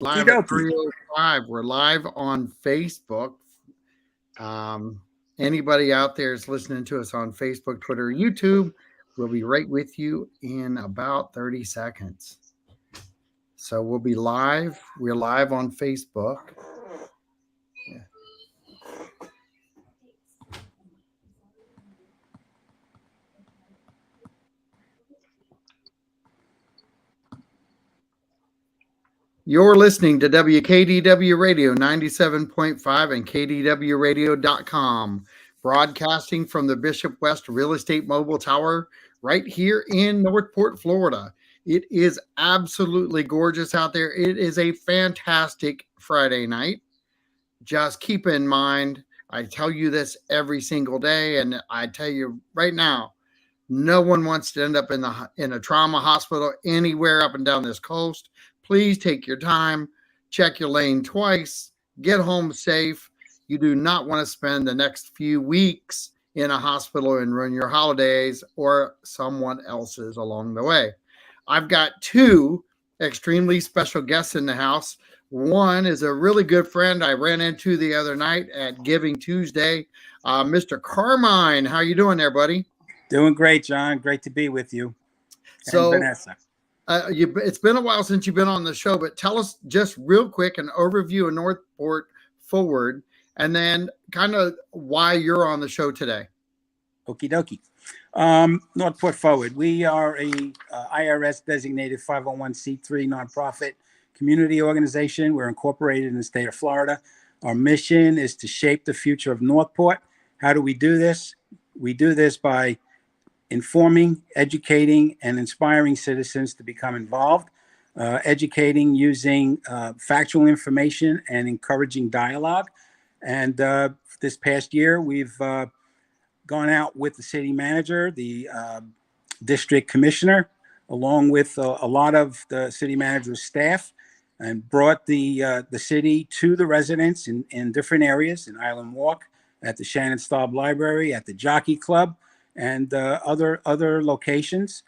Live at 3:05. We're live on Facebook. Um, Anybody out there is listening to us on Facebook, Twitter, YouTube. We'll be right with you in about 30 seconds. So we'll be live. We're live on Facebook. Yeah. You're listening to WKDW Radio 97.5 and KDWRadio.com, broadcasting from the Bishop West Real Estate Mobile Tower right here in Northport, Florida. It is absolutely gorgeous out there. It is a fantastic Friday night. Just keep in mind, I tell you this every single day, and I tell you right now, no one wants to end up in a trauma hospital anywhere up and down this coast. Please take your time, check your lane twice, get home safe. You do not want to spend the next few weeks in a hospital and ruin your holidays or someone else's along the way. I've got two extremely special guests in the house. One is a really good friend I ran into the other night at Giving Tuesday. Mr. Carmine, how you doing there, buddy? Doing great, John. Great to be with you. So, and Vanessa. It's been a while since you've been on the show, but tell us just real quick an overview of Northport Forward, and then kind of why you're on the show today. Okie dokie. Northport Forward. We are a IRS designated 501c3 nonprofit community organization. We're incorporated in the state of Florida. Our mission is to shape the future of Northport. How do we do this? We do this by informing, educating, and inspiring citizens to become involved, educating using factual information and encouraging dialogue. And this past year, we've gone out with the city manager, the district commissioner, along with a lot of the city manager's staff, and brought the city to the residents in different areas, in Island Walk, at the Shannon Staub Library, at the Jockey Club, and other locations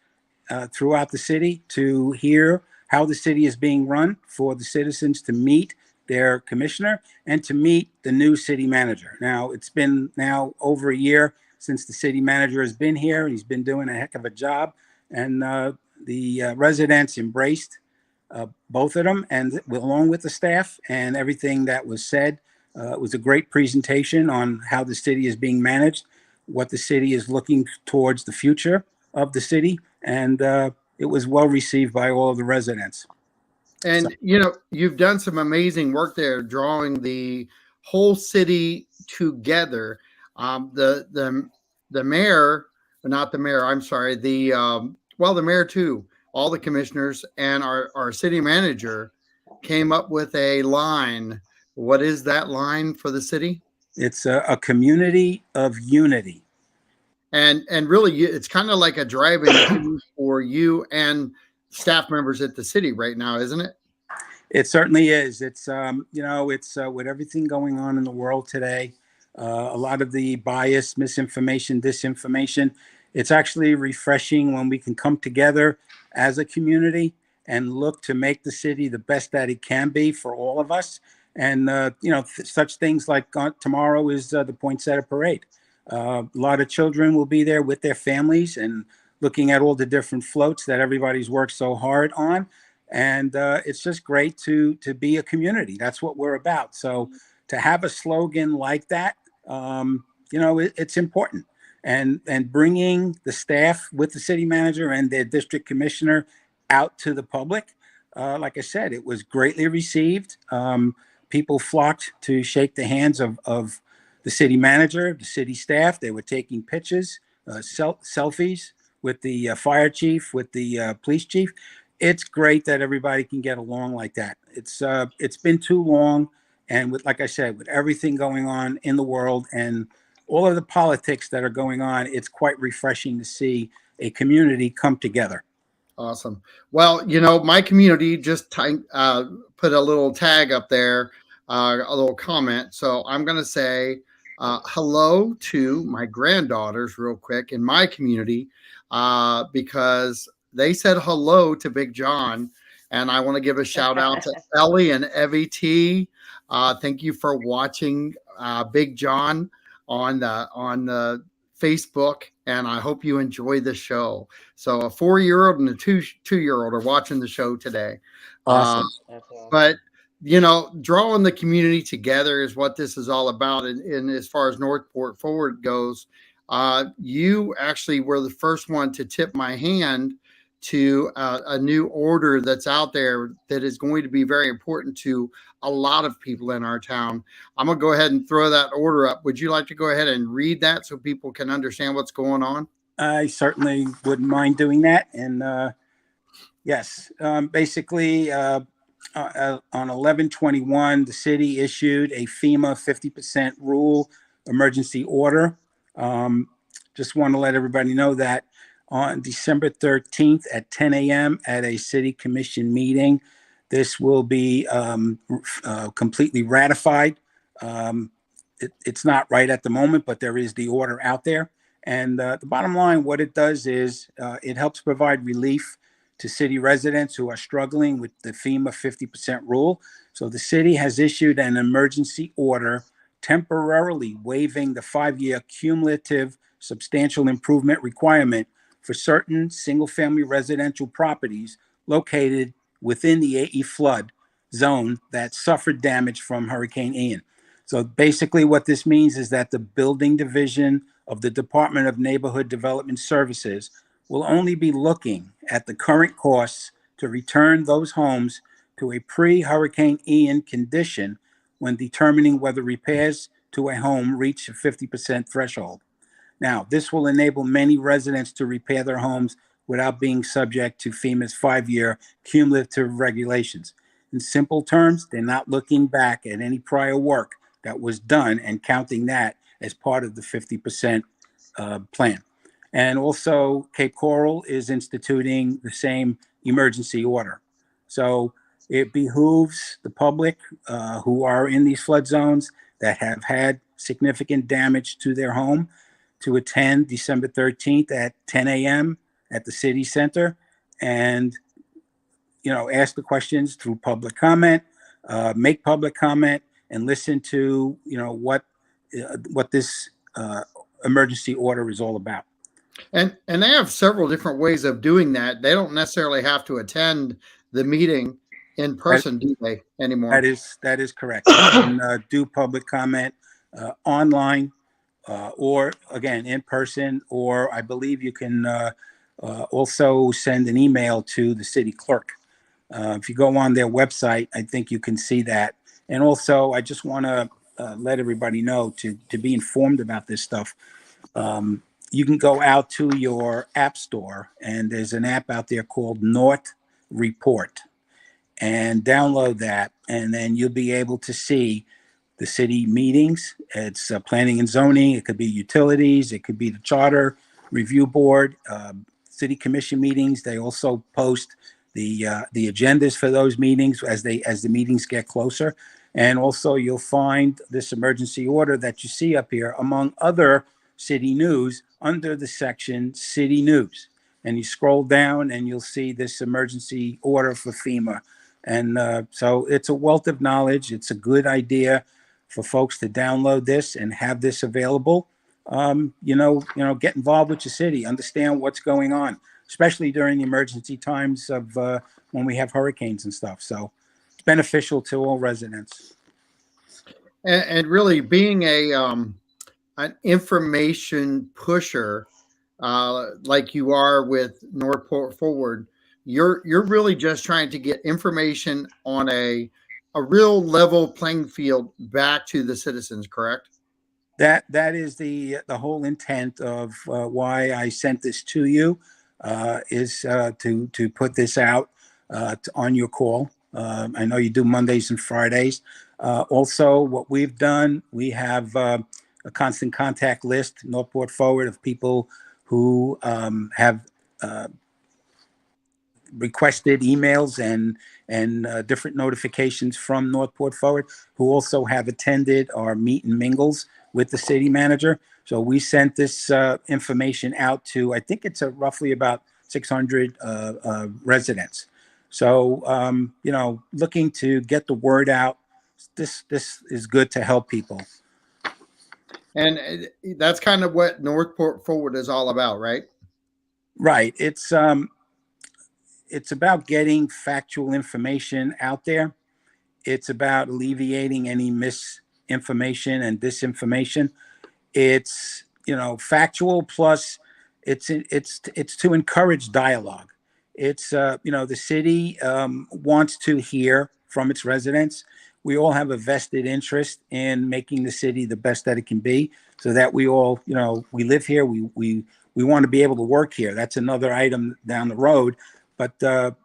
throughout the city to hear how the city is being run, for the citizens to meet their commissioner and to meet the new city manager. Now, it's been now over a year since the city manager has been here. He's been doing a heck of a job, and the residents embraced both of them, and along with the staff and everything that was said. It was a great presentation on how the city is being managed, what the city is looking towards the future of the city, and it was well received by all of the residents. And you've done some amazing work there, drawing the whole city together. The mayor, not the mayor, I'm sorry, the mayor too, all the commissioners and our city manager came up with a line. What is that line for the city? It's a community of unity. And really, it's kind of like a driving for you and staff members at the city right now, isn't it? It certainly is. It's it's with everything going on in the world today, a lot of the bias, misinformation, disinformation. It's actually refreshing when we can come together as a community and look to make the city the best that it can be for all of us. And such things like tomorrow is the Poinsettia Parade. A lot of children will be there with their families and looking at all the different floats that everybody's worked so hard on. And it's just great to be a community. That's what we're about. So to have a slogan like that, it's important. And bringing the staff with the city manager and their district commissioner out to the public, like I said, it was greatly received. People flocked to shake the hands of the city manager, the city staff. They were taking pictures, selfies with the fire chief, with the police chief. It's great that everybody can get along like that. It's been too long, and like I said, with everything going on in the world and all of the politics that are going on, it's quite refreshing to see a community come together. Awesome. Well, my community just put a little tag up there, a little comment. So I'm going to say hello to my granddaughters real quick in my community because they said hello to Big John And I want to give a shout out to Ellie and Evie T. Thank you for watching Big John on the Facebook, and I hope you enjoy the show. So a 4-year-old and a two-year-old are watching the show today. Uh, Awesome. That's but awesome. drawing the community together is what this is all about. And as far as Northport Forward goes, you actually were the first one to tip my hand to a new order that's out there that is going to be very important to a lot of people in our town. I'm going to go ahead and throw that order up. Would you like to go ahead and read that so people can understand what's going on? I certainly wouldn't mind doing that. And yes, basically, on 11/21, the city issued a FEMA 50% rule emergency order. Um, just want to let everybody know that on December 13th at 10 a.m. at a city commission meeting, this will be completely ratified. It's not right at the moment, but there is the order out there. And the bottom line, what it does is it helps provide relief to city residents who are struggling with the FEMA 50% rule. So the city has issued an emergency order temporarily waiving the 5-year cumulative substantial improvement requirement for certain single-family residential properties located within the AE flood zone that suffered damage from Hurricane Ian. So basically what this means is that the building division of the Department of Neighborhood Development Services will only be looking at the current costs to return those homes to a pre-Hurricane Ian condition when determining whether repairs to a home reach a 50% threshold. Now, this will enable many residents to repair their homes without being subject to FEMA's 5-year cumulative regulations. In simple terms, they're not looking back at any prior work that was done and counting that as part of the 50% plan. And also, Cape Coral is instituting the same emergency order. So it behooves the public who are in these flood zones that have had significant damage to their home to attend December 13th at 10 a.m. at the city center and, ask the questions through public comment, make public comment, and listen to, what this emergency order is all about. And they have several different ways of doing that. They don't necessarily have to attend the meeting in That, person, do they that anymore? is correct. You can do public comment online or again in person, or I believe you can also send an email to the city clerk. If you go on their website, I think you can see that. And also, I just want to let everybody know to be informed about this stuff. You can go out to your app store, and there's an app out there called North Report, and download that, and then you'll be able to see the city meetings. It's planning and zoning. It could be utilities. It could be the charter review board, city commission meetings. They also post the agendas for those meetings as the meetings get closer. And also you'll find this emergency order that you see up here among other city news under the section city news. And you scroll down and you'll see this emergency order for FEMA. And so it's a wealth of knowledge. It's a good idea for folks to download this and have this available. Get involved with your city, understand what's going on, especially during the emergency times of when we have hurricanes and stuff. So it's beneficial to all residents. And really being an information pusher like you are with Northport Forward, you're really just trying to get information on a real level playing field back to the citizens, correct? That is the whole intent of why I sent this to you, is to put this out on your call. I know you do Mondays and Fridays. Also, what we've done, we have a constant contact list, Northport Forward, of people who have requested emails and different notifications from Northport Forward, who also have attended our meet and mingles with the city manager. So we sent this information out to, I think it's roughly about 600 residents. So, looking to get the word out. This is good to help people. And that's kind of what Northport Forward is all about, right? Right. It's about getting factual information out there. It's about alleviating any misinformation and disinformation. It's factual, plus it's to encourage dialogue. It's the city wants to hear from its residents. We all have a vested interest in making the city the best that it can be, so that we all, we live here. We want to be able to work here. That's another item down the road. But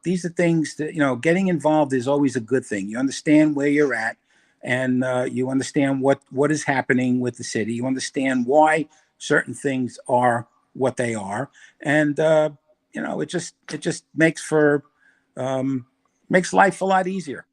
these are things that, getting involved is always a good thing. You understand where you're at, and you understand what is happening with the city. You understand why certain things are what they are, and it just makes life a lot easier.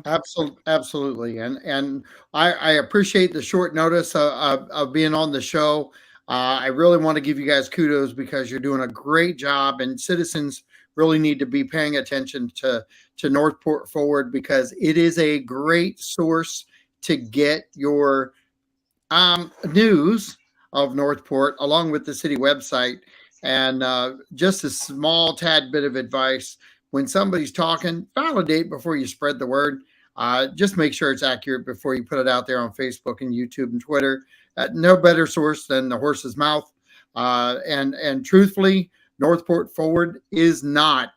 Absolutely. And I appreciate the short notice of being on the show. I really want to give you guys kudos because you're doing a great job, and citizens really need to be paying attention to Northport Forward because it is a great source to get your news of Northport along with the city website. And just a small tad bit of advice: when somebody's talking, validate before you spread the word. Just make sure it's accurate before you put it out there on Facebook and YouTube and Twitter. No better source than the horse's mouth. And truthfully, Northport Forward is not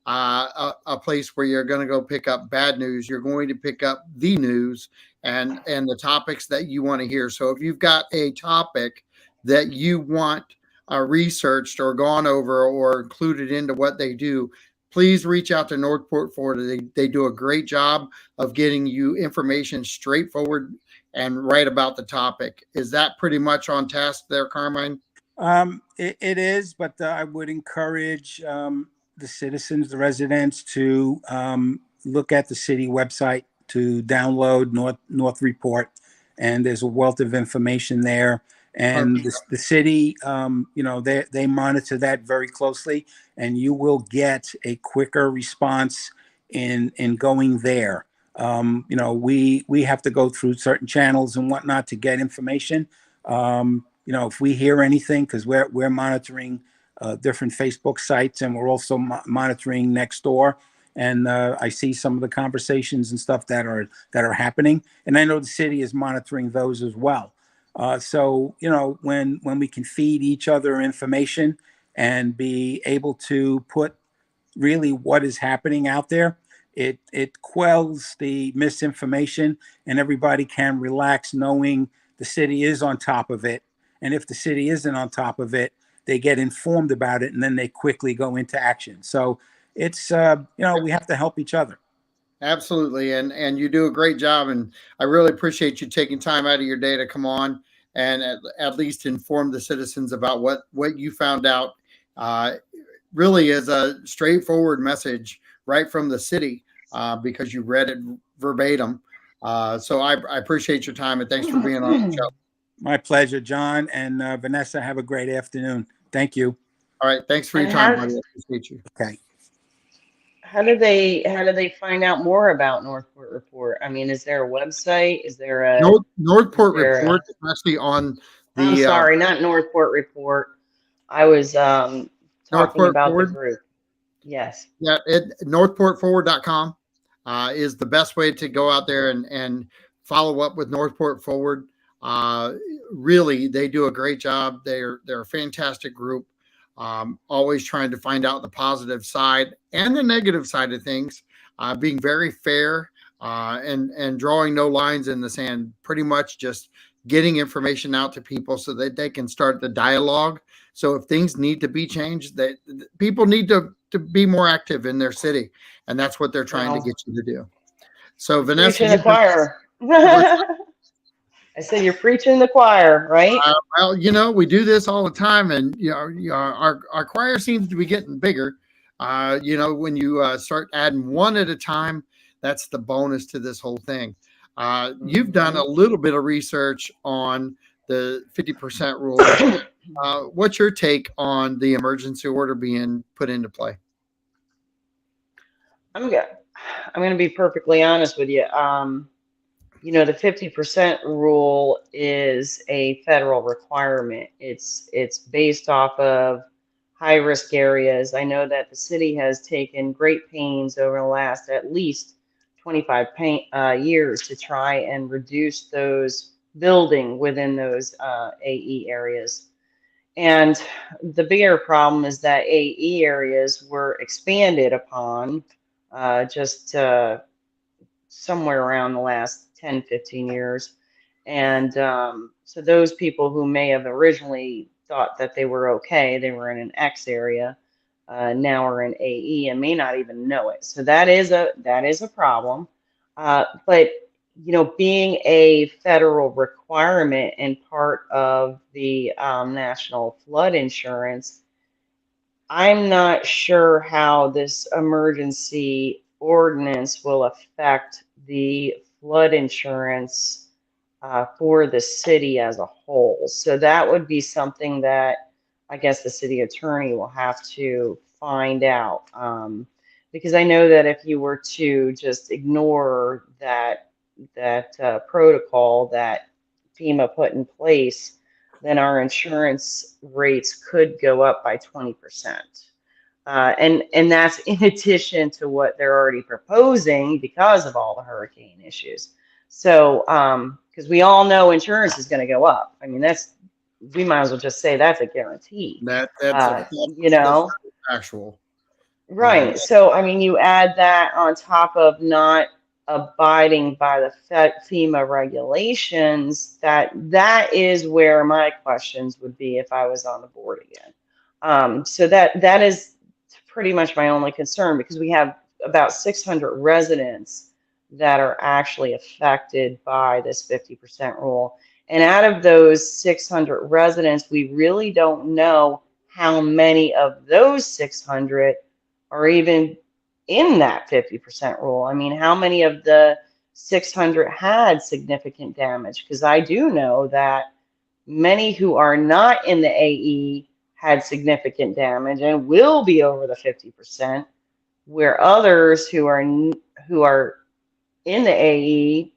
a place where you're going to go pick up bad news. You're going to pick up the news and the topics that you want to hear. So if you've got a topic that you want researched or gone over or included into what they do, please reach out to Northport Forward. They do a great job of getting you information straightforward and right about the topic. Is that pretty much on task there, Carmine? It is, but I would encourage the citizens, the residents, to look at the city website, to download North Report, and there's a wealth of information there. And the city, they monitor that very closely, and you will get a quicker response in going there. We have to go through certain channels and whatnot to get information. If we hear anything, because we're monitoring different Facebook sites, and we're also monitoring Nextdoor, and I see some of the conversations and stuff that are happening, and I know the city is monitoring those as well. So when we can feed each other information and be able to put really what is happening out there, it quells the misinformation, and everybody can relax knowing the city is on top of it. And if the city isn't on top of it, they get informed about it, and then they quickly go into action. So it's we have to help each other. Absolutely, and you do a great job, and I really appreciate you taking time out of your day to come on and at least inform the citizens about what you found out. Really is a straightforward message right from the city because you read it verbatim. So I appreciate your time, and thanks for being on the show. My pleasure, John and Vanessa. Have a great afternoon. Thank you. All right, thanks for your time, buddy. I appreciate you. Okay. How do they find out more about Northport Report? I mean, is there a website? Is there a Northport is there Report, especially on the I'm sorry, not Northport Report. I was talking Northport about Forward? the group. Yes. Yeah, northportforward.com is the best way to go out there and follow up with Northport Forward. Really, they do a great job. They're a fantastic group. Always trying to find out the positive side and the negative side of things, being very fair and drawing no lines in the sand. Pretty much just getting information out to people so that they can start the dialogue. So if things need to be changed, that people need to be more active in their city, and that's what they're trying to Well, get you to do. So you're Vanessa, preaching the choir. I said you're preaching the choir, right? well, we do this all the time, and our choir seems to be getting bigger. When you start adding one at a time, that's the bonus to this whole thing. You've done a little bit of research on the 50% rule. What's your take on the emergency order being put into play? I'm gonna I'm gonna be perfectly honest with you. The 50% rule is a federal requirement. It's based off of high risk areas. I know that the city has taken great pains over the last at least 25 years to try and reduce those building within those AE areas. And the bigger problem is that AE areas were expanded upon just somewhere around the last 10, 15 years. And so those people who may have originally thought that they were okay, they were in an X area, now are in AE and may not even know it. So that is a problem. But being a federal requirement and part of the national flood insurance, I'm not sure how this emergency ordinance will affect the flood insurance for the city as a whole. So that would be something that I guess the city attorney will have to find out. Because I know that if you were to just ignore that protocol that FEMA put in place, then our insurance rates could go up by 20%. And that's in addition to what they're already proposing because of all the hurricane issues. So, because we all know insurance is going to go up. I mean, we might as well just say that's a guarantee. You That's know, actual. Right. So, I mean, you add that on top of not abiding by the FEMA regulations, that is where my questions would be if I was on the board again. So that is pretty much my only concern because we have about 600 residents that are actually affected by this 50% rule. And out of those 600 residents, we really don't know how many of those 600 or even in that 50% rule. I mean, how many of the 600 had significant damage? Because I do know that many who are not in the AE had significant damage and will be over the 50%, where others who are in the AE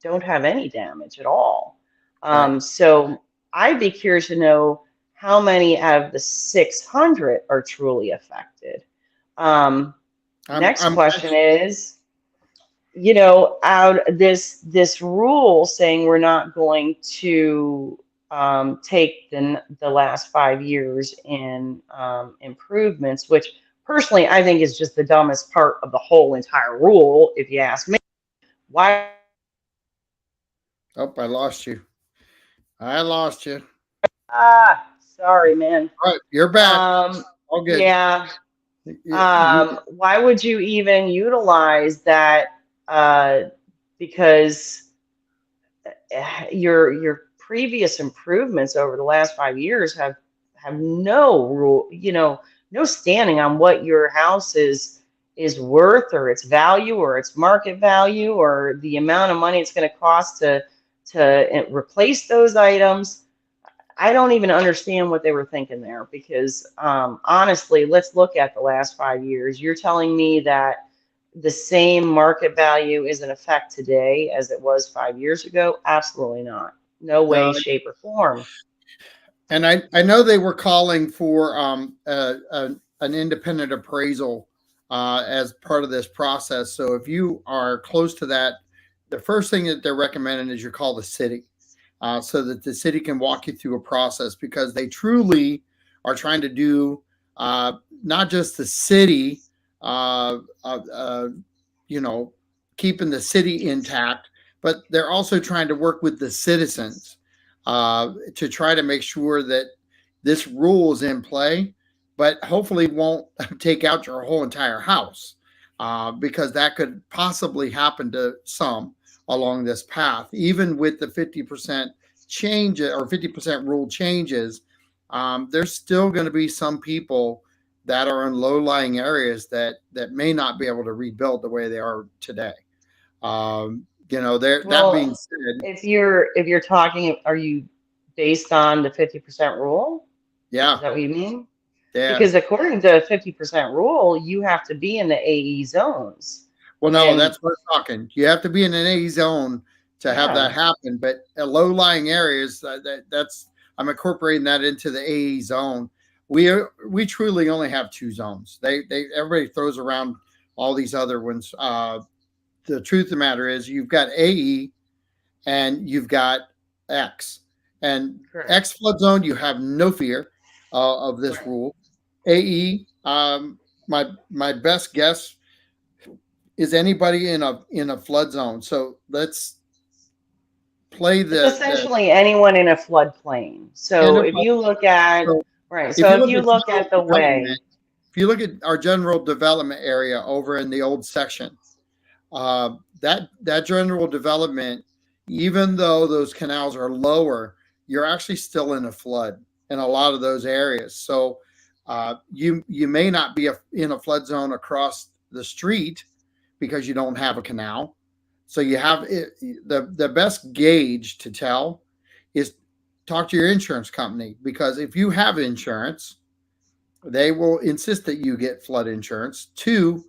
don't have any damage at all. Right. So I'd be curious to know how many out of the 600 are truly affected. Um, Next I'm question is, out this rule saying we're not going to take the last 5 years in improvements, which personally I think is just the dumbest part of the whole entire rule, if you ask me. Why? Oh, I lost you. I lost you. Sorry, man. All right, you're back. Um, All good. yeah. You, Why would you even utilize that? Because your previous improvements over the last 5 years have no rule, no standing on what your house is worth or its value or its market value or the amount of money it's going to cost to replace those items. I don't even understand what they were thinking there because honestly, let's look at the last 5 years. You're telling me that the same market value is in effect today as it was 5 years ago? Absolutely not. No way, no, shape, or form. and I know they were calling for an independent appraisal as part of this process. So if you are close to that, the first thing that they're recommending is you call the city, so that the city can walk you through a process because they truly are trying to do uh, not just the city, uh, uh, uh, you know, keeping the city intact, but they're also trying to work with the citizens to try to make sure that this rule is in play, but hopefully won't take out your whole entire house because that could possibly happen to some along this path. Even with the 50% change or 50% rule changes, there's still going to be some people that are in low-lying areas that may not be able to rebuild the way they are today. There. That being Well, said, if you're talking, are you based on the 50% rule? yeah, Is that what you mean? Yeah. Because according to 50% rule, you have to be in the AE zones. Well, no, And that's what I'm talking. You have to be in an A zone to have yeah, that happen. But low-lying areas, that's I'm incorporating that into the AE zone. We truly only have two zones. They everybody throws around all these other ones. The truth of the matter is, you've got AE and you've got X. And correct. X flood zone, you have no fear of this Right. rule. AE, my best guess is anybody in a flood zone. So let's play It's the essentially anyone in a floodplain. in So a if flood. you look at, So right, if so you if look you at look general at the development, way, if you look at our general development area over in the old section, that general development, even though those canals are lower, you're actually still in a flood in a lot of those areas. So you may not be in a flood zone across the street because you don't have a canal. So you have it, the best gauge to tell is talk to your insurance company, because if you have insurance, they will insist that you get flood insurance. Two,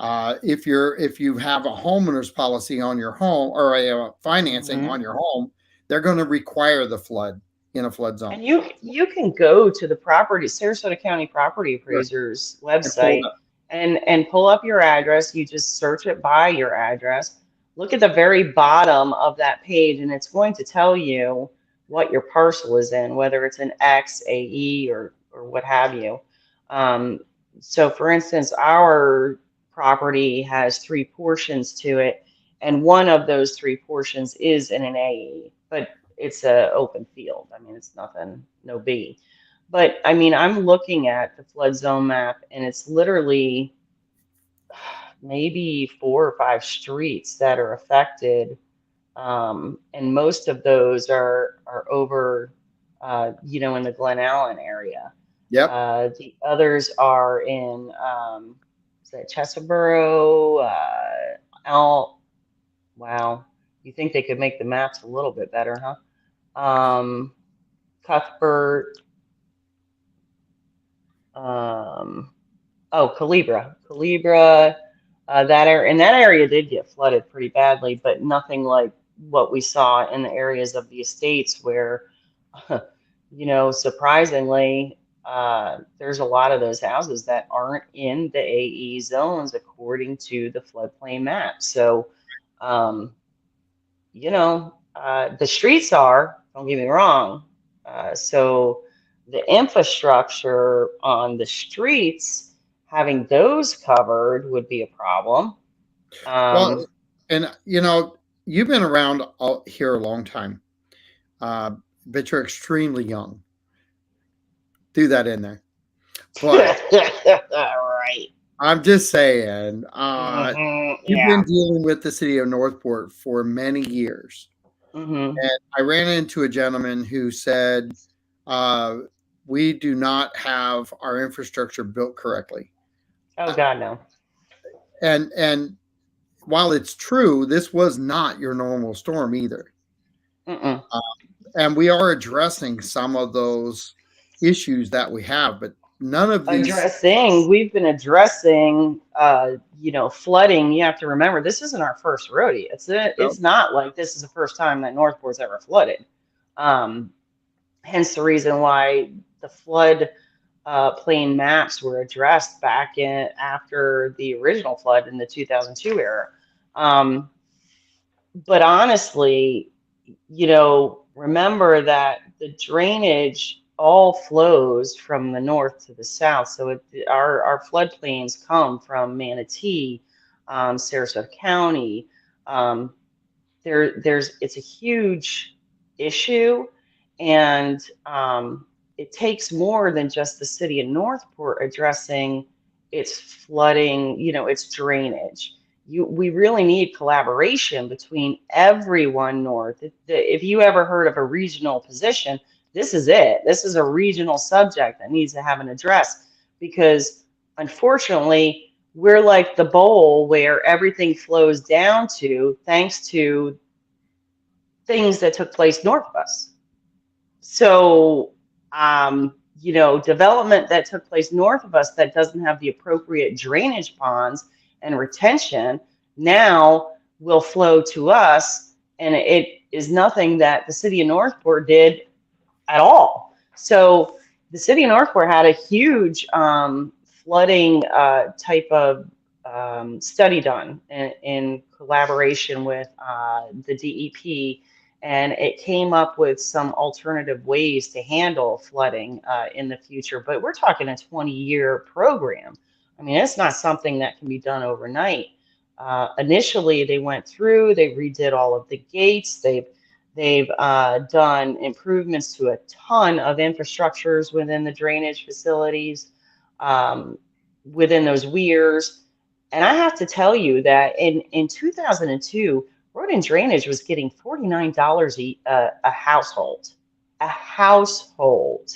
if you have a homeowner's policy on your home or a financing mhm. on your home, they're going to require the flood in a flood zone. And you can go to the property, Sarasota County Property Sure. Appraiser's And pull it website up. and pull up your address. You just search it by your address. Look at the very bottom of that page, and it's going to tell you what your parcel is in, whether it's an X, AE, or what have you. Um, so for instance, our property has three portions to it, and one of those three portions is in an AE, but it's a open field. I mean, it's nothing, no biggie. But I mean, I'm looking at the flood zone map, and it's literally maybe four or five streets that are affected, and most of those are over, in the Glen Allen area. Yep. The others are in, is that Cheseboro, El. Wow, you think they could make the maps a little bit better, huh? Cuthbert, um, oh, Calibra, that area did get flooded pretty badly, but nothing like what we saw in the areas of the estates where, surprisingly, there's a lot of those houses that aren't in the AE zones according to the floodplain map. So, um, the streets are, don't get me wrong. So the infrastructure on the streets, having those covered would be a problem. Well, Um, and you've been around here a long time, uh, but you're extremely young. Do that in there. But right. I'm just saying, you've Yeah. been dealing with the city of Northport for many years. hmm And I ran into a gentleman who said, uh, we do not have our infrastructure built correctly. Oh Uh, God, no. and while it's true, this was not your normal storm either. Mm-mm. Uh, and we are addressing some of those issues that we have, but none of these. We've been addressing, flooding. You have to remember, this isn't our first rodeo. It's not like this is the first time that Northport's ever flooded. Um, Hence the reason why the flood plain maps were addressed back in after the original flood in the 2002 era. Um, but honestly, remember that the drainage all flows from the north to the south. So our floodplains come from Manatee, Sarasota County. Um, it's a huge issue, and it takes more than just the city of Northport addressing its flooding, its drainage. We really need collaboration between everyone north. If you ever heard of a regional position, this is it. This is a regional subject that needs to have an address, because unfortunately we're like the bowl where everything flows down to, thanks to things that took place north of us. So, development that took place north of us that doesn't have the appropriate drainage ponds and retention now will flow to us. And it is nothing that the city of Northport did at all. So the city of Northport had a huge flooding type of study done in collaboration with the DEP, and it came up with some alternative ways to handle flooding in the future. But we're talking a 20-year program. I mean, it's not something that can be done overnight. Initially, they went through, they redid all of the gates, they've done improvements to a ton of infrastructures within the drainage facilities, um, within those weirs. And I have to tell you that in 2002, road and drainage was getting $49 a household. A household.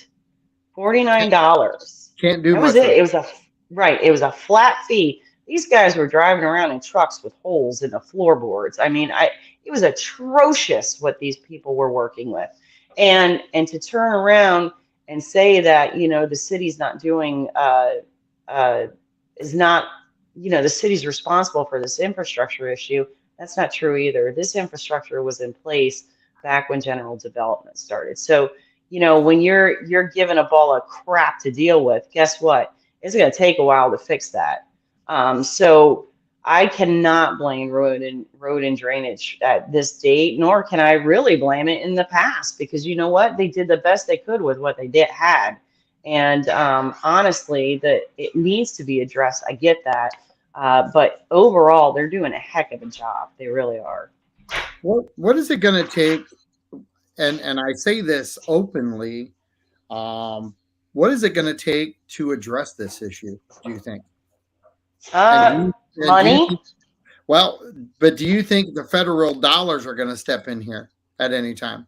$49. Can't do That was much it. with It was right. It was a flat fee. These guys were driving around in trucks with holes in the floorboards. I mean, it was atrocious what these people were working with. And to turn around and say that, the city's not doing uh is not, the city's responsible for this infrastructure issue, that's not true either. This infrastructure was in place back when general development started. So, when you're given a ball of crap to deal with, guess what? It's going to take a while to fix that. So I cannot blame road and drainage at this date, nor can I really blame it in the past, because you know what? They did the best they could with what they had. And honestly, that it needs to be addressed. I get that. But overall, they're doing a heck of a job. They really are. what is it going to take? And I say this openly. Um, what is it going to take to address this issue? Do you think? And Uh, do you Money. think, well, but do you think the federal dollars are going to step in here at any time?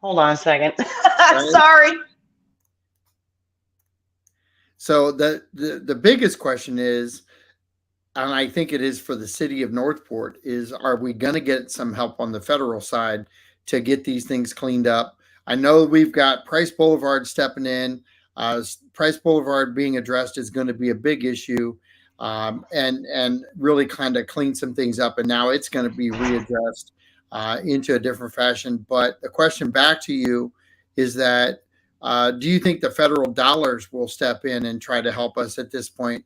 Hold on a second. Right. Sorry. So the biggest question is, and I think it is for the city of Northport, is are we going to get some help on the federal side to get these things cleaned up? I know we've got Price Boulevard stepping in. Price Boulevard being addressed is going to be a big issue, and really kind of clean some things up. And now it's going to be readdressed into a different fashion. But the question back to you is that do you think the federal dollars will step in and try to help us at this point?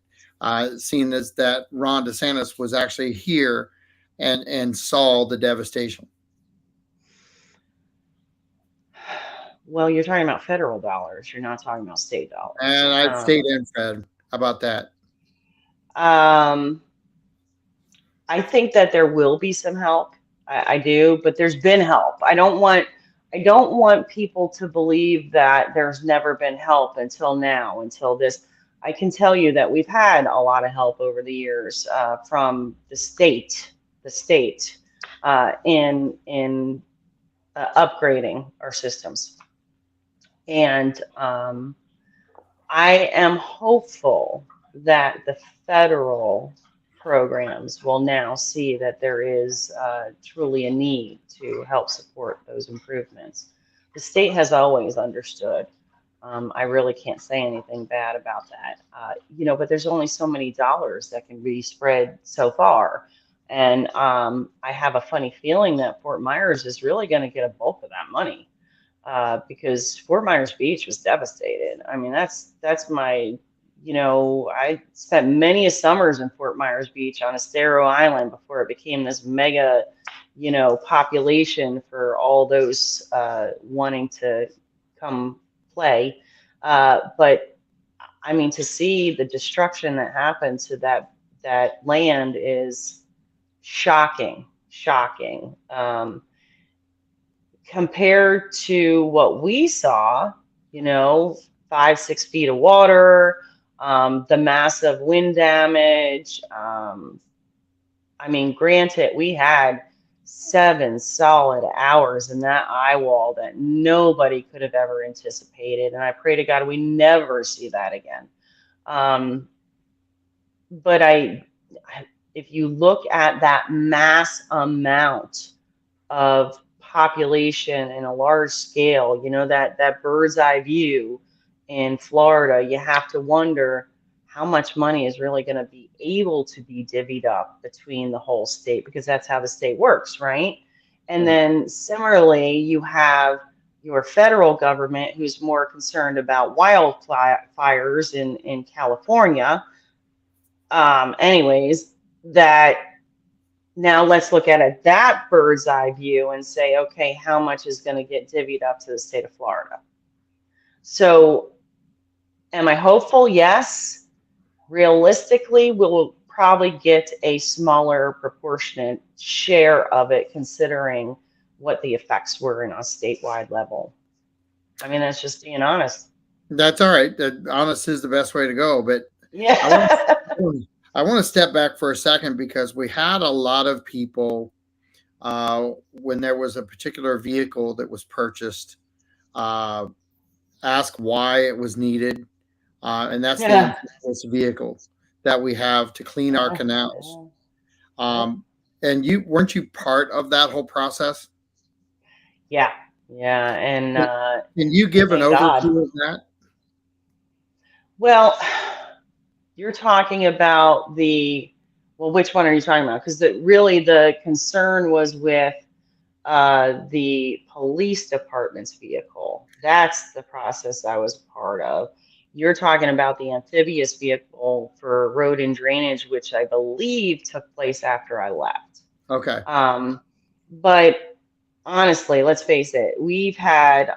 Seeing as that Ron DeSantis was actually here and saw the devastation. Well, you're talking about federal dollars. You're not talking about state dollars. And I'd stayed in Fed. How about that? Um, I think that there will be some help. I do, but there's been help. I don't want people to believe that there's never been help until now, until this. I can tell you that we've had a lot of help over the years from the state in upgrading our systems, and I am hopeful that the federal programs will now see that there is truly a need to help support those improvements. The state has always understood. I really can't say anything bad about that. But there's only so many dollars that can be spread so far. And I have a funny feeling that Fort Myers is really going to get a bulk of that money because Fort Myers Beach was devastated. I mean, that's my, I spent many a summers in Fort Myers Beach on Estero Island before it became this mega, population for all those wanting to come play. But I mean, to see the destruction that happened to that land is shocking, shocking. Compared to what we saw, 5, 6 feet of water, the massive wind damage. I mean, granted, we had 7 solid hours in that eye wall that nobody could have ever anticipated. And I pray to God we never see that again. But if you look at that mass amount of population and a large scale, that bird's eye view in Florida, you have to wonder how much money is really going to be able to be divvied up between the whole state, because that's how the state works, right? And then similarly, you have your federal government who's more concerned about wildfires in California. Anyways, that now let's look at it that bird's eye view and say, okay, how much is going to get divvied up to the state of Florida? So, am I hopeful? Yes. Realistically, we'll probably get a smaller proportionate share of it, considering what the effects were in a statewide level. I mean, that's just being honest. That's all right. Honest is the best way to go. But I want Yeah. I want to step back for a second, because we had a lot of people when there was a particular vehicle that was purchased uh, ask why it was needed, and that's the Yeah. amphibious vehicle that we have to clean our canals. Yeah. And you weren't you part of that whole process? Yeah. Yeah. Can you give an Thank God. overview of that? Well, you're talking about well, which one are you talking about? Because really the concern was with the police department's vehicle. That's the process I was part of. You're talking about the amphibious vehicle for road and drainage, which I believe took place after I left. Okay. But honestly, let's face it, we've had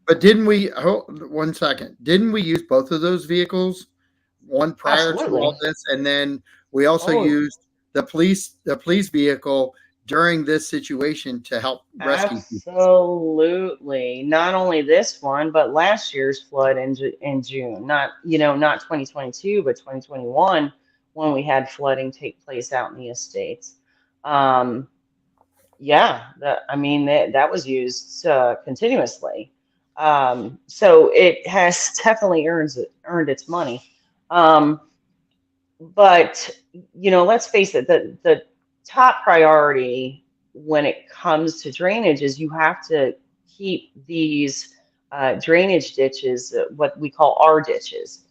But didn't we, hold 1 second, didn't we use both of those vehicles, one prior to all absolutely. this, and then we also Oh, used the police vehicle during this situation to help rescue people? absolutely. Not only this one, but last year's flood in June. Not 2022, but 2021, when we had flooding take place out in the estates. Um, yeah, I mean that was used continuously. So it has definitely earned its money. Um, but let's face it, the top priority when it comes to drainage is you have to keep these drainage ditches, what we call R ditches,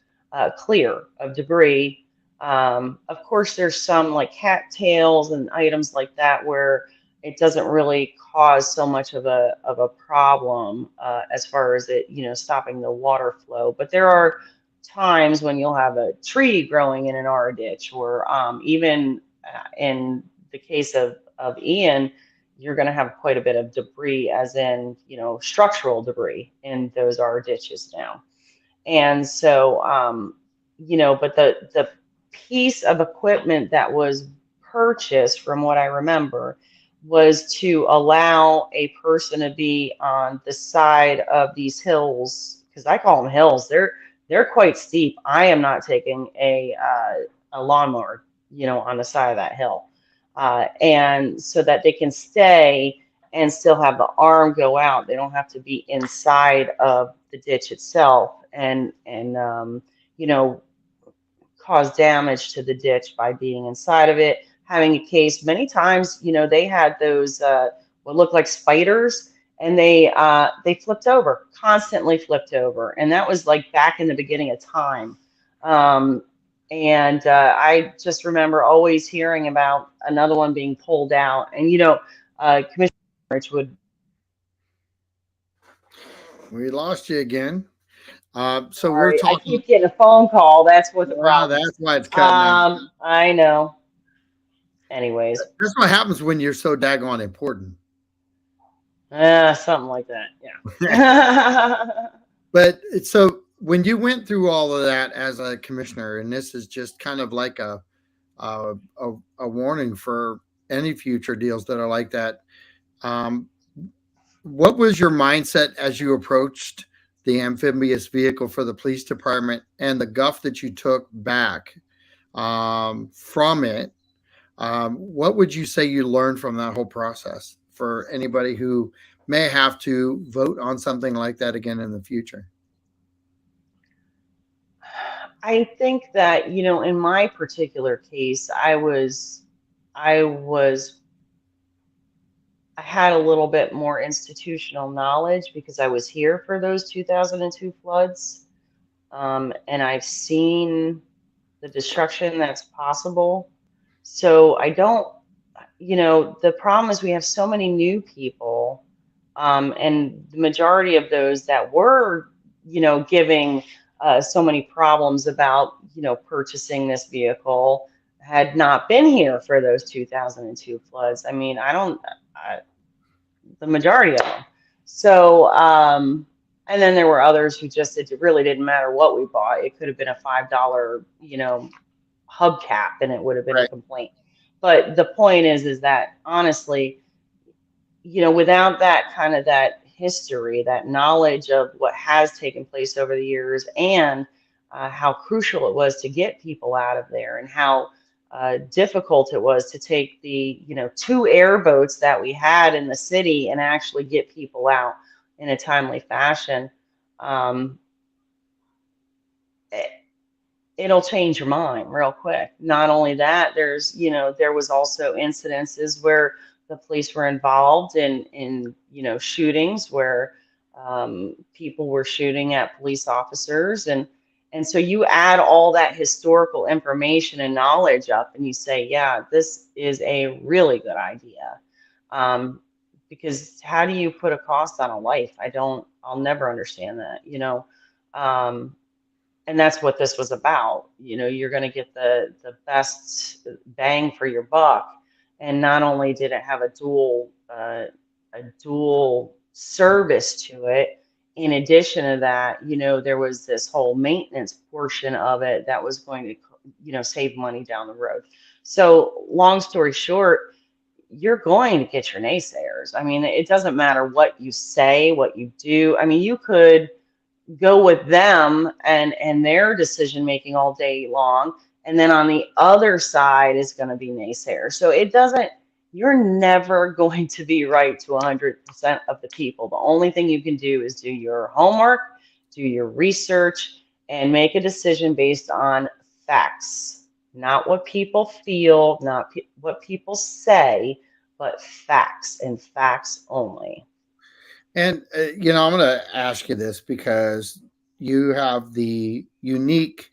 clear of debris. Of course, there's some like cattails and items like that where it doesn't really cause so much of a problem as far as it, stopping the water flow. But there are times when you'll have a tree growing in an R ditch, or even in the case of Ian, you're going to have quite a bit of debris, as in, structural debris in those R ditches now. And so, but the piece of equipment that was purchased, from what I remember, was to allow a person to be on the side of these hills, because I call them hills. They're quite steep. I am not taking a lawnmower, on the side of that hill, and so that they can stay and still have the arm go out. They don't have to be inside of the ditch itself, and you know cause damage to the ditch by being inside of it. Having a case, many times, they had those what looked like spiders, and they flipped over, constantly flipped over, and that was like back in the beginning of time. Um, and I just remember always hearing about another one being pulled out, and Commissioner Rich would. We lost you again. So we're Sorry, I talking. keep getting a phone call. That's what the Wow, problem is. that's why it's cutting out. I know. Anyways, That's what happens when you're so daggone important. something like that. Yeah. But so when you went through all of that as a commissioner, and this is just kind of like a warning for any future deals that are like that. Um, what was your mindset as you approached the amphibious vehicle for the police department, and the guff that you took back from it? What would you say you learned from that whole process for anybody who may have to vote on something like that again in the future? I think that, in my particular case, I was I had a little bit more institutional knowledge because I was here for those 2002 floods. And I've seen the destruction that's possible. So I don't, the problem is we have so many new people, and the majority of those that were, giving so many problems about, purchasing this vehicle had not been here for those 2002 floods. I mean, the majority of them. So, and then there were others who just, it really didn't matter what we bought. It could have been a $5, hubcap and it would have been a Right. complaint. But the point is that honestly, without that kind of that history, that knowledge of what has taken place over the years, and how crucial it was to get people out of there, and how difficult it was to take the, two airboats that we had in the city and actually get people out in a timely fashion. Um, It'll change your mind real quick. Not only that, there was also incidences where the police were involved in shootings where people were shooting at police officers, and so you add all that historical information and knowledge up, and you say, yeah, this is a really good idea. Um, because how do you put a cost on a life? I'll never understand that. Um, and that's what this was about. You're going to get the best bang for your buck. And not only did it have a dual service to it, in addition to that, there was this whole maintenance portion of it that was going to, save money down the road. So long story short, you're going to get your naysayers. I mean, it doesn't matter what you say, what you do. I mean, you could go with them and their decision making all day long, and then on the other side is going to be naysayers. So you're never going to be right to 100% of the people. The only thing you can do is do your homework, do your research, and make a decision based on facts, not what people feel, not what people say, but facts, and facts only. And, I'm going to ask you this because you have the unique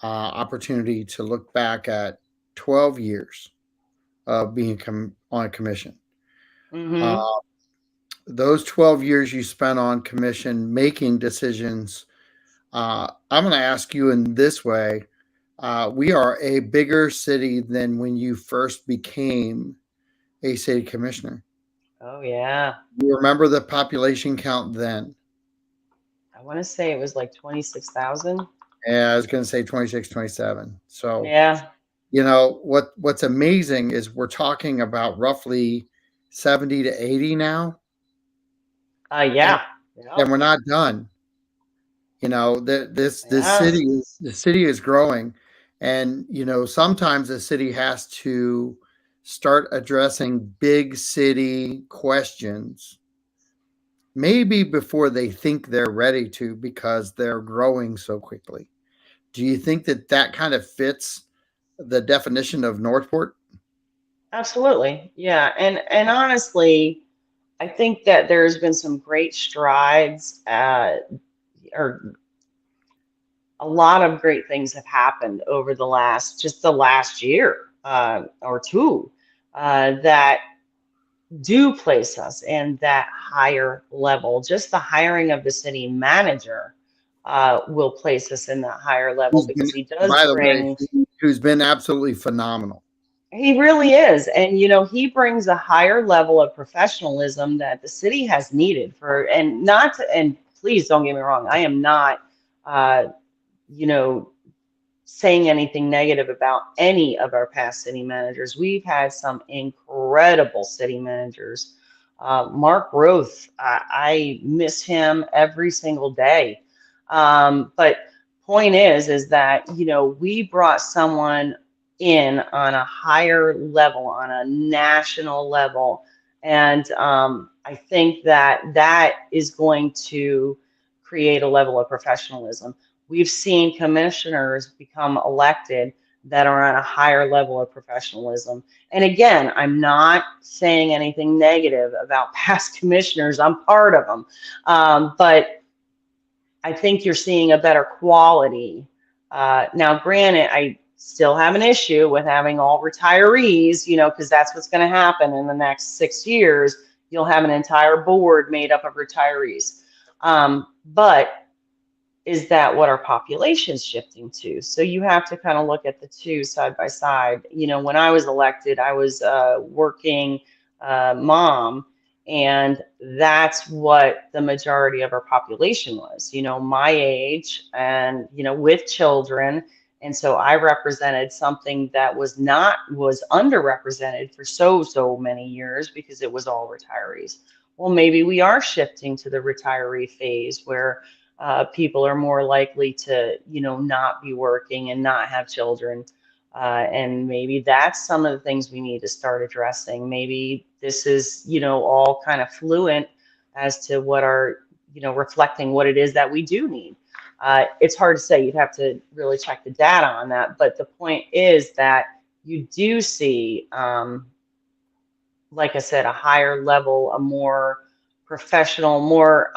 opportunity to look back at 12 years of being on a commission. Uh, Hmm. those 12 years you spent on commission making decisions. I'm going to ask you in this way. We are a bigger city than when you first became a city commissioner. Oh yeah. You remember the population count then? I want to say it was like 26,000. Yeah, I was going to say 26, 27. So, Yeah. what's amazing is we're talking about roughly 70 to 80 now, and, Yeah. Yep. and we're not done. This Yes. city is growing, and sometimes the city has to start addressing big city questions maybe before they think they're ready to, because they're growing so quickly. Do you think that kind of fits the definition of Northport? Absolutely. Yeah. And honestly, I think that there's been some great strides, or a lot of great things have happened over the last year, or two, that do place us in that higher level. Just the hiring of the city manager will place us in that higher level Who's been, because he does by the way, bring, who's been absolutely phenomenal. he really is. And, he brings a higher level of professionalism that the city has needed and please don't get me wrong, I am not, uh, you know, saying anything negative about any of our past city managers. We've had some incredible city managers. Mark Roth, I miss him every single day. But point is that, we brought someone in on a higher level, on a national level. And I think that is going to create a level of professionalism. We've seen commissioners become elected that are at a higher level of professionalism. And again, I'm not saying anything negative about past commissioners. I'm part of them. But I think you're seeing a better quality. Now, granted, I still have an issue with having all retirees, because that's what's going to happen in the next 6 years. You'll have an entire board made up of retirees. But is that what our population is shifting to? So you have to kind of look at the two side by side. When I was elected, I was a working mom, and that's what the majority of our population was, my age and, with children. And so I represented something that was underrepresented for so many years because it was all retirees. Well, maybe we are shifting to the retiree phase where people are more likely to, not be working and not have children. And maybe that's some of the things we need to start addressing. Maybe this is, all kind of fluent as to what are, reflecting what it is that we do need. It's hard to say. You'd have to really check the data on that. But the point is that you do see, like I said, a higher level, a more professional, more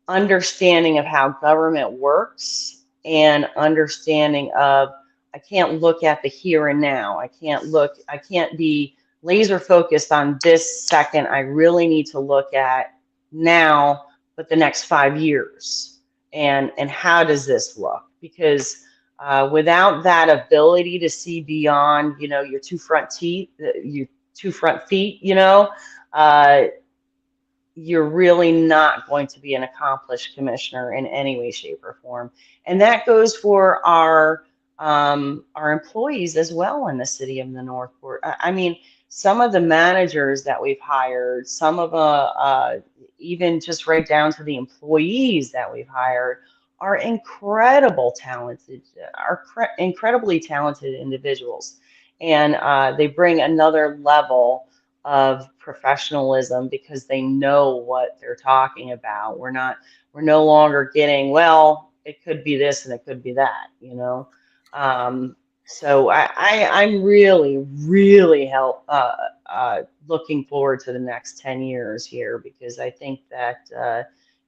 understanding of how government works and understanding of I can't look at the here and now. I can't be laser focused on this second. I really need to look at now, but the next 5 years. And how does this look? Because without that ability to see beyond, your two front teeth, your two front feet, uh, you're really not going to be an accomplished commissioner in any way, shape, or form. And that goes for our employees as well in the city of the Northport. I mean, some of the managers that we've hired, some of even just right down to the employees that we've hired, are incredibly talented individuals, and they bring another level of professionalism because they know what they're talking about. We're no longer getting, well, it could be this and it could be that, So I'm really looking forward to the next 10 years here, because I think that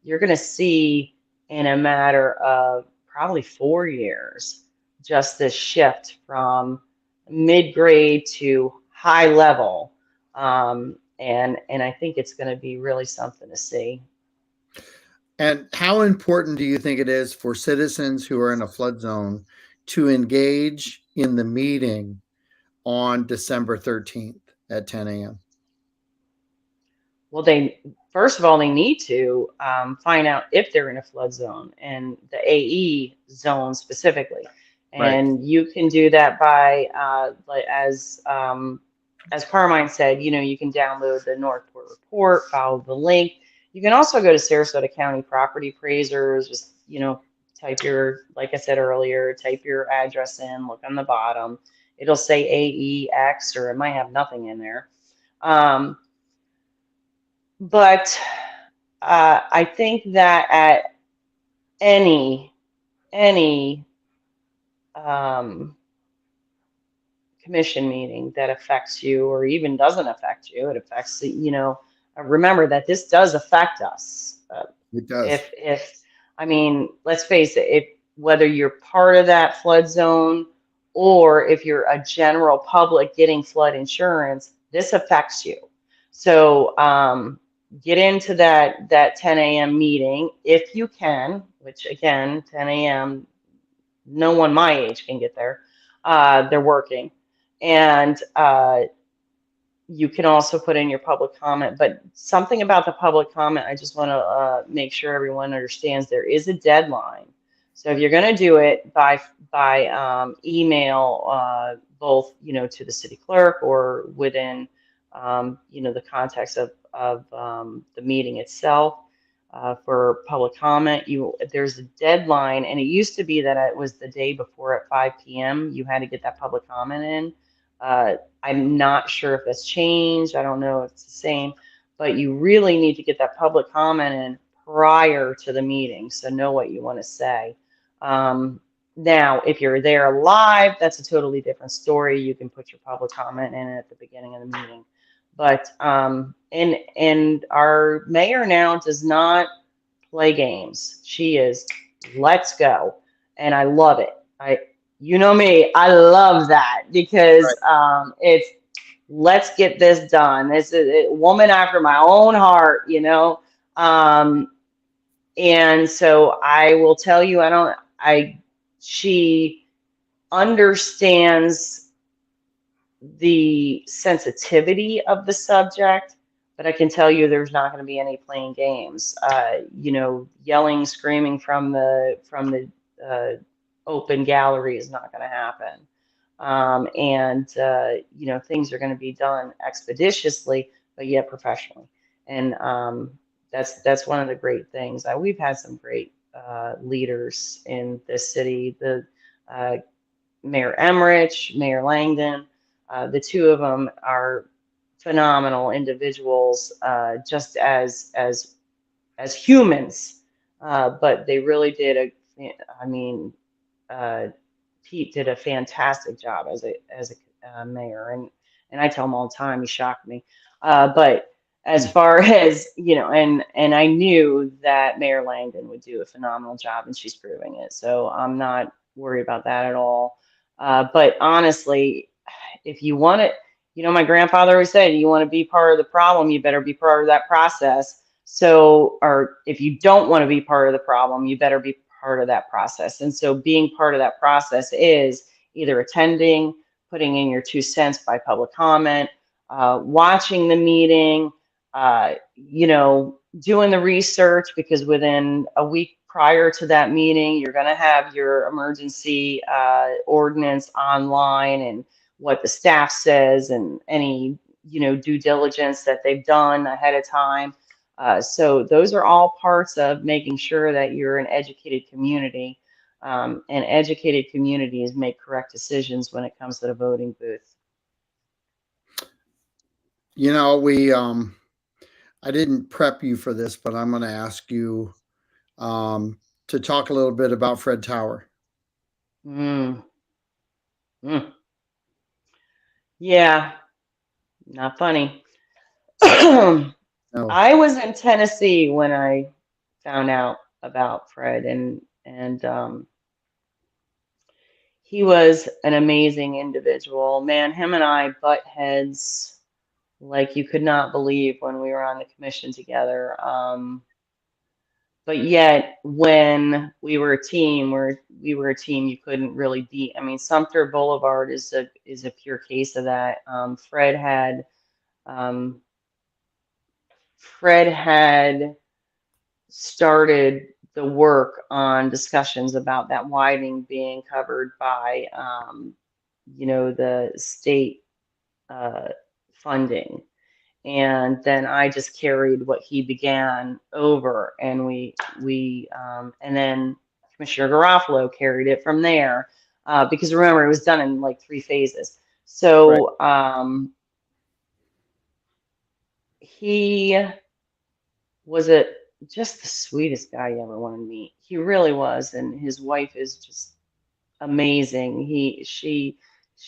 you're going to see in a matter of probably 4 years just this shift from mid-grade to high level, and I think it's going to be really something to see. And how important do you think it is for citizens who are in a flood zone to engage in the meeting on December 13th at 10 a.m.? Well, they first of all they need to find out if they're in a flood zone and the AE zone specifically, Right. and you can do that by as Carmine said, you can download the Northport report, follow the link. You can also go to Sarasota County Property Appraisers, just, type like I said earlier, type your address in, look on the bottom. It'll say AEX, or it might have nothing in there. But I think that at any um, commission meeting that affects you or even doesn't affect you, it affects remember that this does affect us. It does. If I mean, let's face it, if whether you're part of that flood zone or if you're a general public getting flood insurance, this affects you. So get into that 10 a.m. meeting if you can, which again, 10 a.m. no one my age can get there. They're working. And you can also put in your public comment, but something about the public comment, I just want to make sure everyone understands there is a deadline. So if you're going to do it by email, both to the city clerk or within the context of the meeting itself, for public comment, there's a deadline, and it used to be that it was the day before at 5 p.m. you had to get that public comment in. I'm not sure if that's changed. I don't know if it's the same, but you really need to get that public comment in prior to the meeting, so know what you want to say. Now, if you're there live, that's a totally different story. You can put your public comment in at the beginning of the meeting. But and our mayor now does not play games. She is let's go. And I love it. You know me, I love that because it's let's get this done. This is a woman after my own heart, you know. And so I will tell you, she understands the sensitivity of the subject, but I can tell you there's not going to be any playing games. You know, yelling, screaming from the open gallery is not going to happen. You know, things are going to be done expeditiously, but yet professionally. And that's one of the great things. We've had some great leaders in this city. The uh, Mayor Emmerich, Mayor Langdon, the two of them are phenomenal individuals, just as humans. But they really did I mean, uh, Pete did a fantastic job as a mayor, and I tell him all the time he shocked me. But as far as you know, and I knew that Mayor Langdon would do a phenomenal job, and she's proving it. So I'm not worried about that at all. But honestly, if you want it, you know, my grandfather always said, you want to be part of the problem, you better be part of that process. So, or if you don't want to be part of the problem, you better be part of that process. And so being part of that process is either attending, putting in your 2 cents by public comment, watching the meeting, you know, doing the research, because within a week prior to that meeting, you're going to have your emergency ordinance online and what the staff says and any, you know, due diligence that they've done ahead of time. So those are all parts of making sure that you're an educated community, and educated communities make correct decisions when it comes to the voting booth. You know, I didn't prep you for this, but I'm going to ask you to talk a little bit about Fred Tower. Mm, mm. Yeah, not funny. No. I was in Tennessee when I found out about Fred, and he was an amazing individual. Man, him and I butt heads like you could not believe when we were on the commission together. But yet, when we were a team you couldn't really beat. I mean, Sumter Boulevard is a pure case of that. Um, Fred had started the work on discussions about that widening being covered by, you know, the state uh, funding. And then I just carried what he began over, and and then Commissioner Garofalo carried it from there, because remember, it was done in like 3 phases. Right. So he was just the sweetest guy you ever want to meet. He really was, and his wife is just amazing. She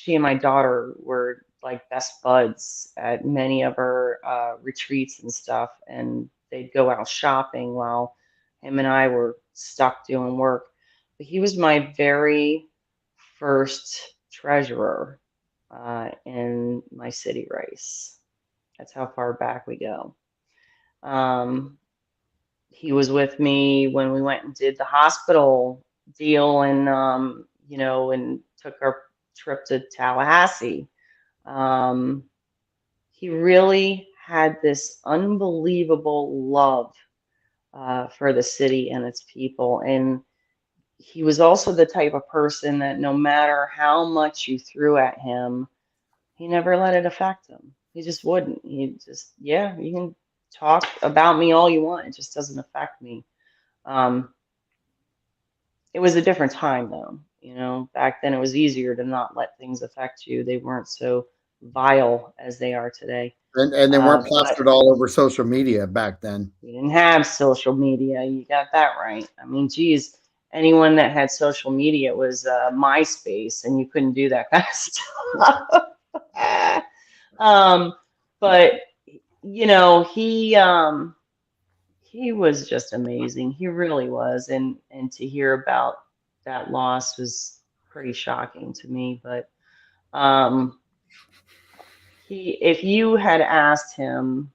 and my daughter were like best buds at many of her retreats and stuff, and they'd go out shopping while him and I were stuck doing work. But he was my very first treasurer in my city race. That's how far back we go. Um, he was with me when we went and did the hospital deal, and you know, and took our trip to Tallahassee. Um, he really had this unbelievable love for the city and its people, and he was also the type of person that no matter how much you threw at him, he never let it affect him. He just wouldn't. He just, yeah, you can talk about me all you want, it just doesn't affect me. Um, it was a different time though. You know, back then it was easier to not let things affect you. They weren't so vile as they are today. And they weren't But plastered all over social media back then. we didn't have social media. You got that right. I mean, geez, anyone that had social media was MySpace, and you couldn't do that kind of stuff. But he was just amazing. He really was, and to hear about that loss was pretty shocking to me. But um, if you had asked him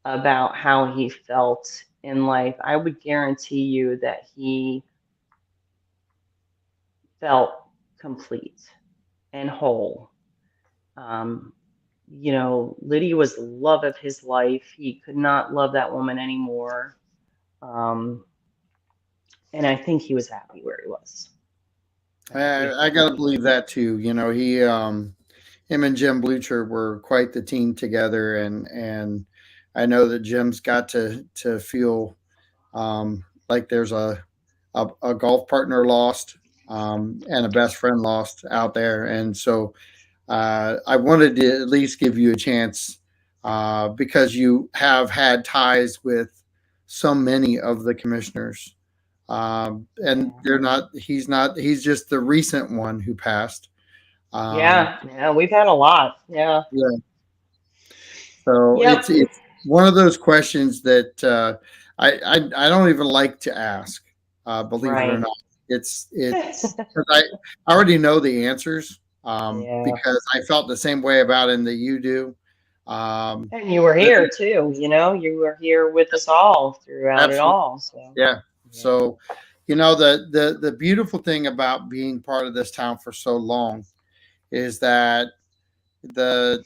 about how he felt in life, I would guarantee you that he felt complete and whole. Um, Lydia was the love of his life. He could not love that woman anymore. Um, and I think he was happy where he was. I gotta believe that too. Him and Jim Blucher were quite the team together, and I know that Jim's got to feel like there's a golf partner lost, and a best friend lost out there, and so I wanted to at least give you a chance, because you have had ties with so many of the commissioners. And Yeah. they're not. He's not. He's just the recent one who passed. Um, Yeah, we've had a lot. Yeah. yeah. So Yep. it's one of those questions that I don't even like to ask. Believe it or Right. not, it's 'cause I already know the answers, Yeah. because I felt the same way about him that you do. Um, And you were but here too, you were here with us all throughout it absolutely, all. So, yeah. yeah. So, the beautiful thing about being part of this town for so long is that the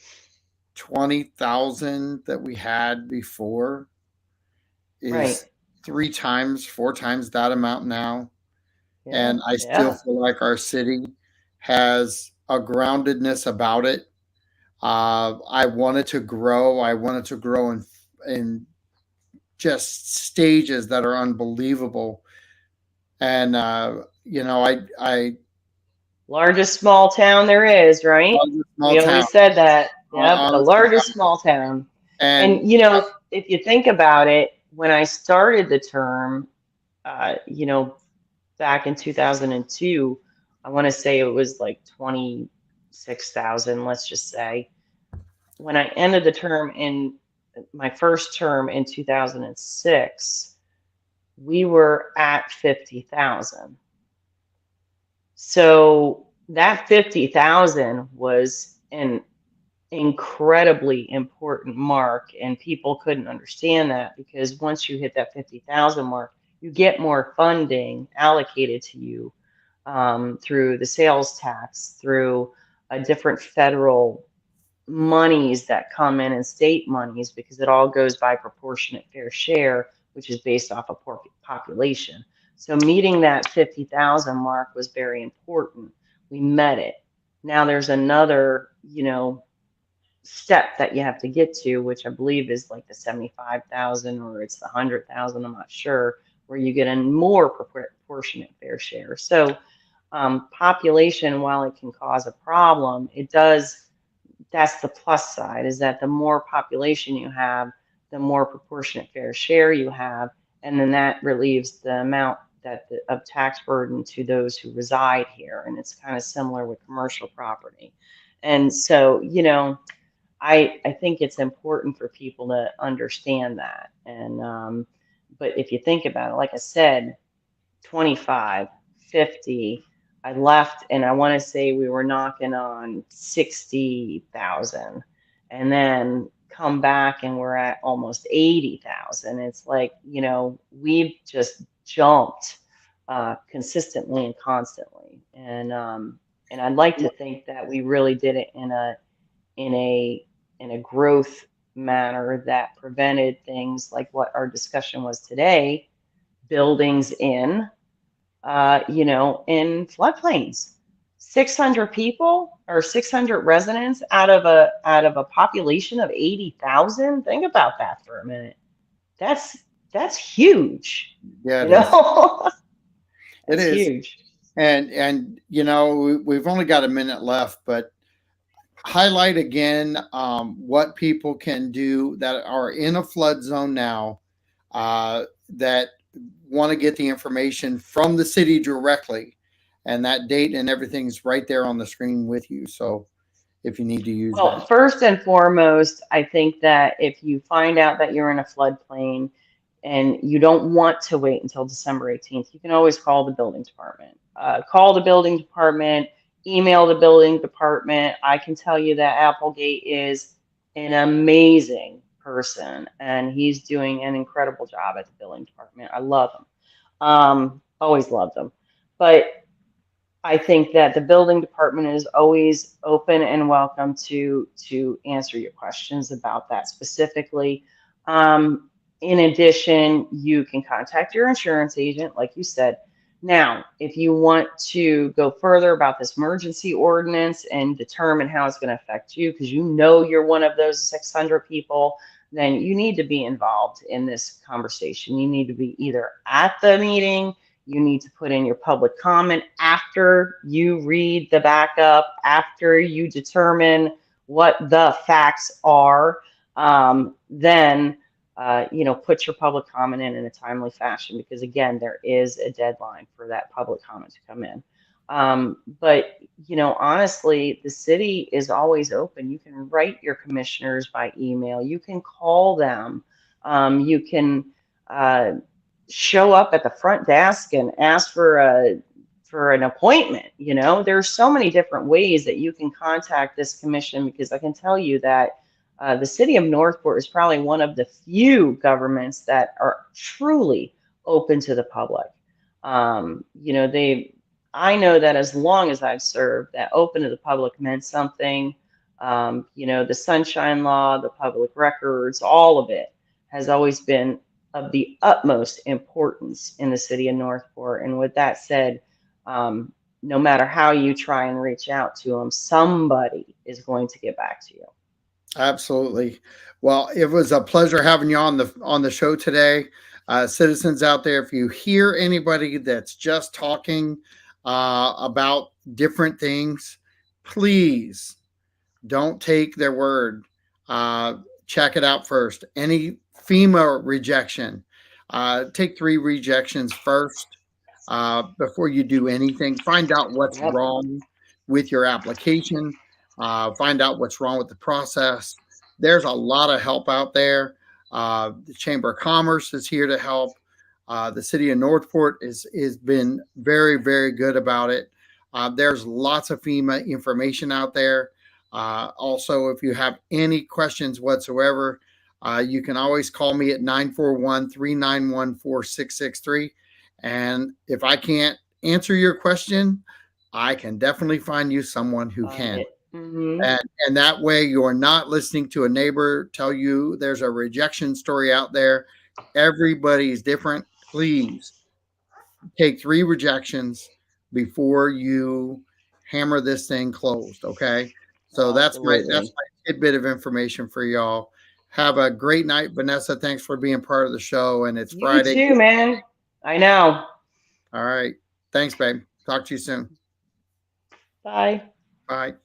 20,000 that we had before Right. is three times, four times that amount now. Yeah. And I still Yeah. feel like our city has a groundedness about it. I wanted to grow. I wanted to grow in just stages that are unbelievable. And I Largest small town there is, right? love a small We town, always said that. Yep, the honestly, largest small town. and And if you think about it, when I started the term, uh, you know, back in 2002, I want to say it was like 26,000, let's just say. When I ended the term in my first term in 2006, we were at 50,000. So that 50,000 was an incredibly important mark, and people couldn't understand that because once you hit that 50,000 mark, you get more funding allocated to you through the sales tax, through a different federal monies that come in and state monies because it all goes by proportionate fair share, which is based off of population. So meeting that 50,000 mark was very important. We met it. Now there's another, step that you have to get to, which I believe is like the 75,000 or it's the 100,000, I'm not sure, where you get a more proportionate fair share. So population, while it can cause a problem, it does, that's the plus side, is that the more population you have, the more proportionate fair share you have, and then that relieves the amount of tax burden to those who reside here. And it's kind of similar with commercial property. And so, I think it's important for people to understand that. And but if you think about it, like I said, 25, 50. I left and I want to say we were knocking on 60,000 and then come back and we're at almost 80,000. It's like, we've just jumped consistently and constantly. And I'd like to think that we really did it in a in a growth manner that prevented things like what our discussion was today, buildings in floodplains. 600 people or 600 residents out of a population of 80,000. Think about that for a minute. That's that's huge. yeah, You it is. know, It that's is. huge. And we've only got a minute left, but highlight again, what people can do that are in a flood zone now, that want to get the information from the city directly, and that date and everything's right there on the screen with you. So if you need to use Well, that. first and foremost, I think that if you find out that you're in a floodplain and you don't want to wait until December 18th, you can always call the building department. Call the building department, email the building department. I can tell you that Applegate is an amazing person and he's doing an incredible job at the building department. I love him. Always loved him. But I think that the building department is always open and welcome to answer your questions about that specifically. In addition, you can contact your insurance agent, like you said. Now, if you want to go further about this emergency ordinance and determine how it's going to affect you, because you know you're one of those 600 people, then you need to be involved in this conversation. You need to be either at the meeting, you need to put in your public comment after you read the backup, after you determine what the facts are. Then, put your public comment in a timely fashion because, again, there is a deadline for that public comment to come in. But, honestly, the city is always open. You can write your commissioners by email. You can call them. You can show up at the front desk and ask for an appointment. There's so many different ways that you can contact this commission because I can tell you that the city of Northport is probably one of the few governments that are truly open to the public. I know that as long as I've served, that open to the public meant something. The Sunshine Law, the public records, all of it has always been of the utmost importance in the city of Northport. And with that said, no matter how you try and reach out to them, somebody is going to get back to you. Absolutely. Well, it was a pleasure having you on the show today. Citizens out there, if you hear anybody that's just talking about different things, please don't take their word. Check it out first. Any FEMA rejection, take 3 rejections first before you do anything. Find out what's Yep. wrong with your application. Find out what's wrong with the process. There's a lot of help out there. The Chamber of Commerce is here to help. The city of Northport is been very, very good about it. There's lots of FEMA information out there. Also, if you have any questions whatsoever, you can always call me at 941-391-4663. And if I can't answer your question, I can definitely find you someone who can. Mm-hmm. And that way you're not listening to a neighbor tell you there's a rejection story out there. Everybody's different. Please take 3 rejections before you hammer this thing closed. Okay. So that's my tidbit of information for y'all. Have a great night, Vanessa. Thanks for being part of the show. And it's Friday. You too, man. I know. All right. Thanks, babe. Talk to you soon. Bye. Bye.